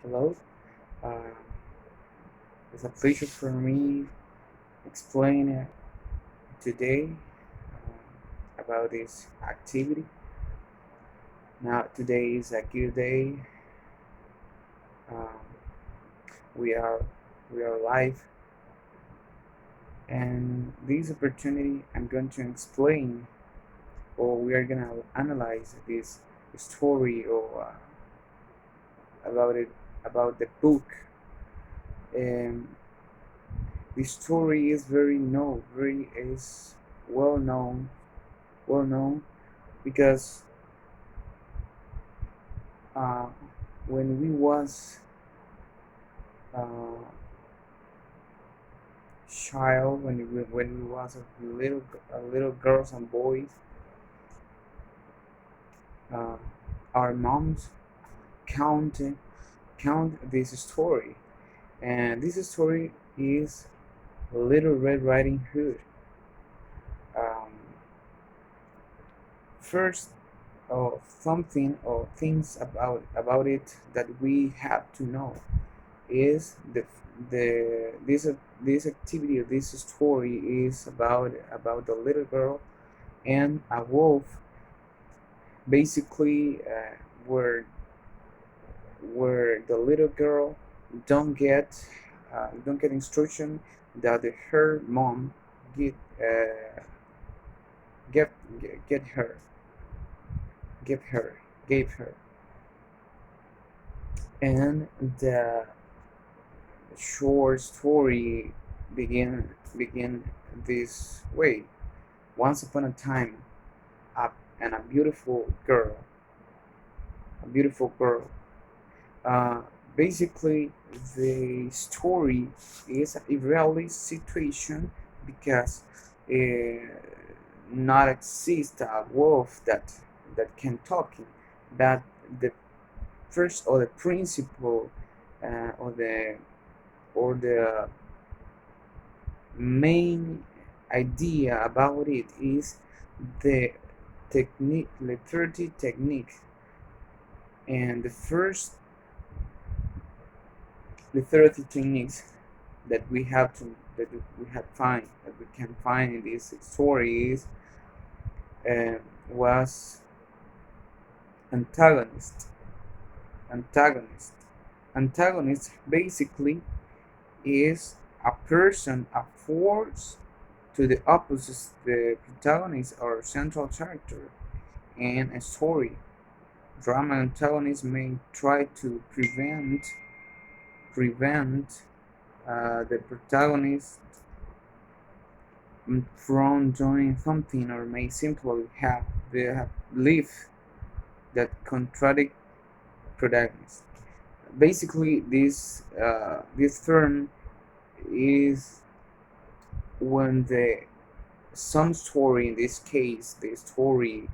Hello. Uh, it's a pleasure for me explain today about this activity. Now today is a good day. Um, we are we are live, and this opportunity I'm going to explain, or we are gonna analyze this story or about it about the book. And the story is very is well known, well known because uh, when we was uh, child, when we was a little girls and boys, uh, our moms counted count this story, and this story is Little Red Riding Hood. Um, First, something or things about it that we have to know is this activity or this story is about the little girl and a wolf, basically where the little girl don't get don't get instruction that her mom get uh, get get her give her gave her, and the short story begin this way. Once upon a time, a, and a beautiful girl. Uh, Basically, the story is a reality situation because not exist a wolf that can talking, but the first or the principle or the main idea about it is the technique, literacy technique, and the first literacy techniques that we have find that we can find in this story is uh, was antagonist. Antagonist. Antagonist basically is a person, a force to the opposite the protagonist or central character in a story. Drama antagonists may try to prevent the protagonist from doing something, or may simply have the belief that contradict protagonist. Basically, this term is when the some story, in this case the story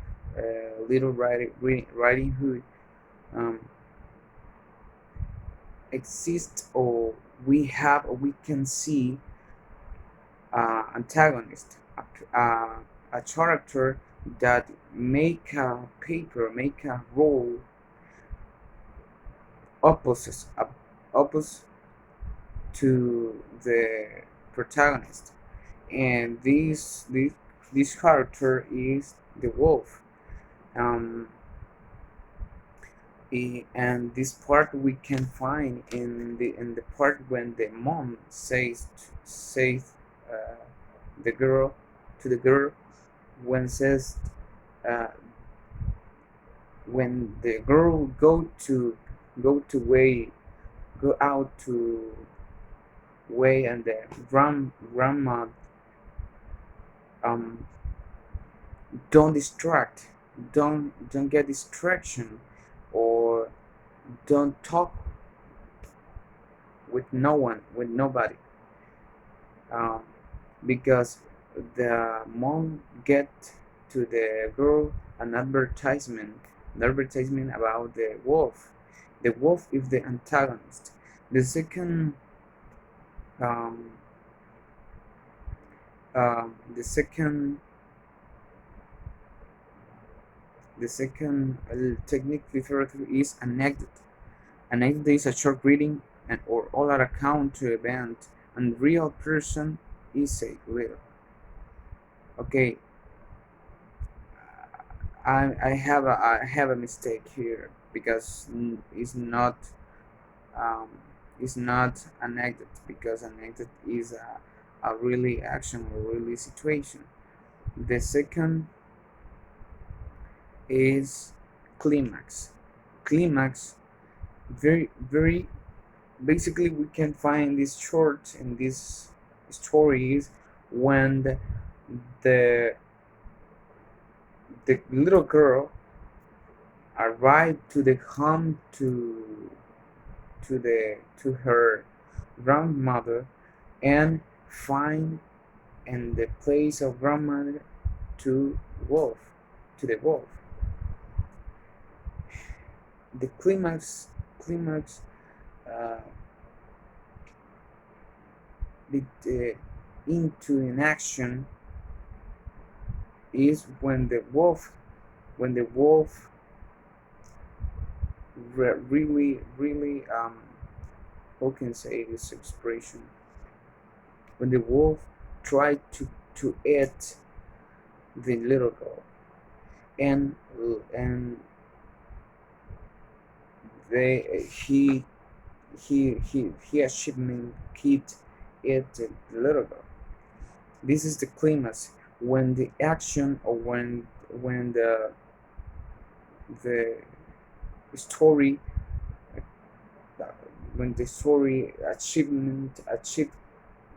Little Riding Hood, um, exists, or we can see antagonist, a character that make a role opposite opposite to the protagonist, and this character is the wolf. um, and this part we can find in the part when the mom says uh, the girl to the girl, when says uh, when the girl go to way go out to way, and the grandma um don't distract, don't get distraction, or don't talk with no one, with nobody, um, because the mom get to the girl an advertisement about the wolf. The wolf is the antagonist. The second um, the second technique literature is anecdote. Anecdote is a short reading and or oral account to event, and real person is a little. Okay, I have a mistake here because um, it's not anecdote, because anecdote is a really action or really situation. The second is climax. Climax, very basically we can find these shorts in these stories when the the little girl arrived to the home to her grandmother, and find in the place of grandmother to wolf to the wolf. The climax uh, into an action is when the wolf really how can I say this expression, when the wolf tried to eat the little girl, and they he achievement kid ate the little girl. This is the climax, when the action, or when the story uh, when the story achievement achieve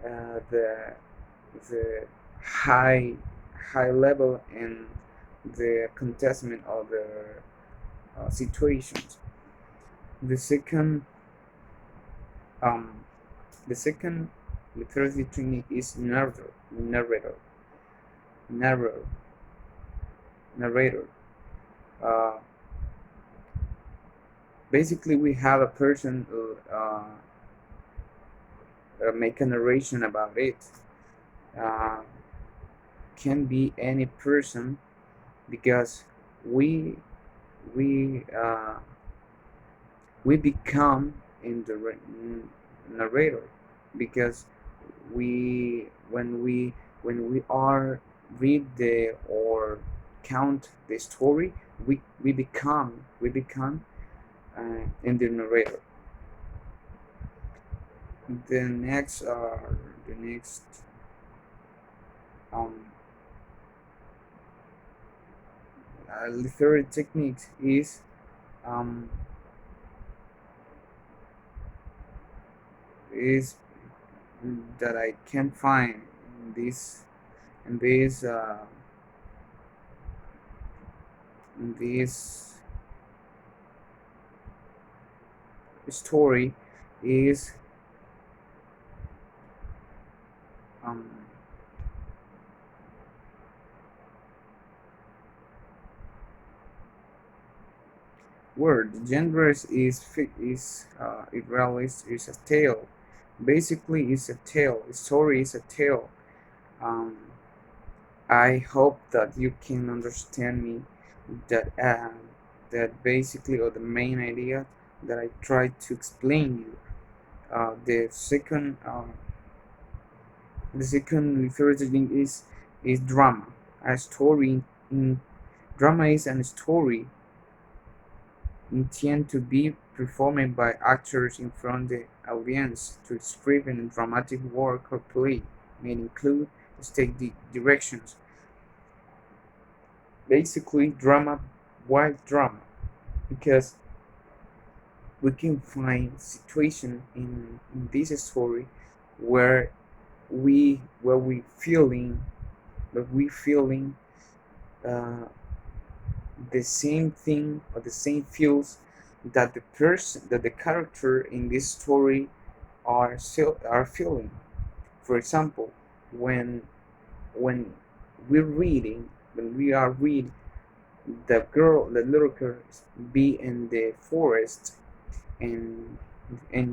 the high level in the contestment of the situations. The second um the second literacy technique is narrator narrator. Uh, Basically, we have a person who make a narration about it. Uh, can be any person, because we we uh, we become in the narrator, because we when we are read the or count the story, we become in the narrator. The next um, literary technique um, is that I can find in this in this story is um, word. The genre is irrealist, is a tale. Basically, it's a tale. The story is a tale. Um, I hope that you can understand me. That that basically, or the main idea that I tried to explain you. The second literature thing is drama. A story in drama is a story intended to be performed by actors in front of the audience to describe in dramatic work or play, may include stage directions. Basically, drama. Why drama? Because we can find situation in this story where we feeling uh, the same thing, or the same feels that the character in this story are feeling. For example, when when we're reading when we are read the little girl be in the forest, and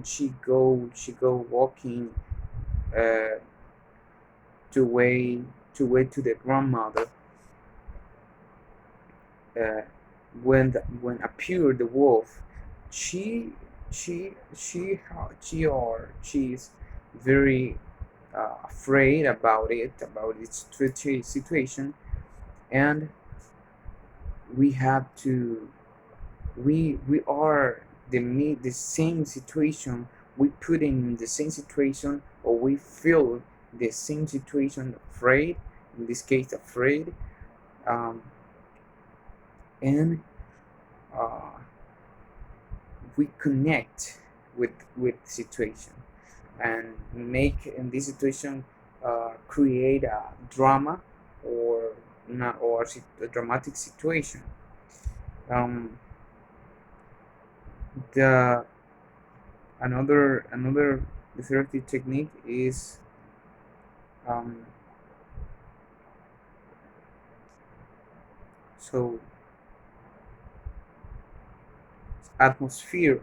she go walking uh, to way to the grandmother, uh, when appeared the wolf. she she's very afraid about its situation, and we have to we are the same situation, we put in the same situation, or we feel the same situation, afraid, in this case afraid, um, and uh, we connect with situation, and make in this situation create a drama, or not, or a dramatic situation. um, the another therapy technique is um, so atmosphere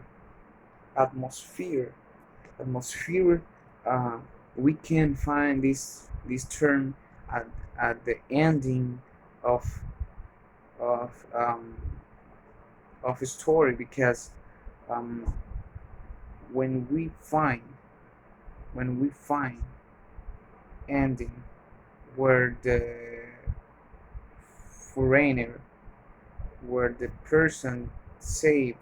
atmosphere atmosphere. uh, we can find this term at, at the ending of of um, of a story, because um, when we find when we find ending where the foreigner, where the person saved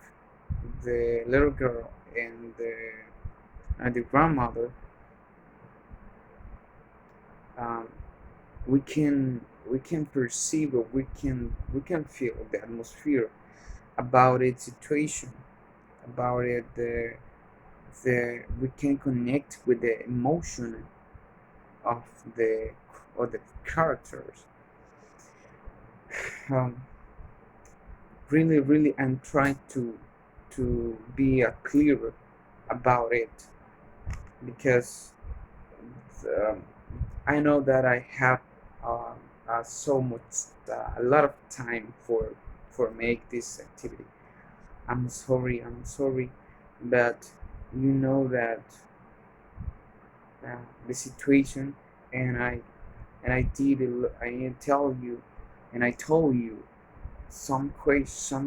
the little girl and the grandmother, um, we can perceive, or we can feel the atmosphere about its situation, about it, the we can connect with the emotion of the the characters. um, really I'm trying to be clear about it, because um, I know that I have um, so much a lot of time for make this activity. I'm sorry, but you know that the situation, and I tell you, and I told you some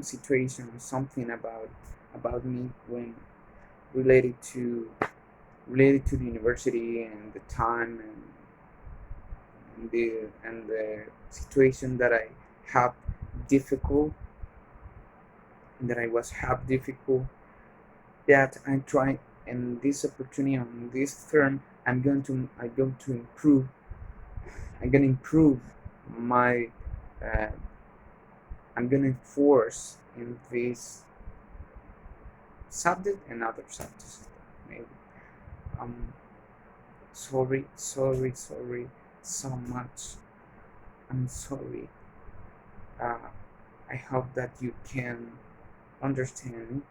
situation, something about me, when related to the university, and the time, and the situation that I have difficult, that I was have difficult, that I'm trying, and this opportunity on this term, I'm going to improve. I'm gonna improve my uh, I'm gonna enforce in this subject and other subjects, maybe. um sorry so much. I'm sorry. uh, I hope that you can understand me.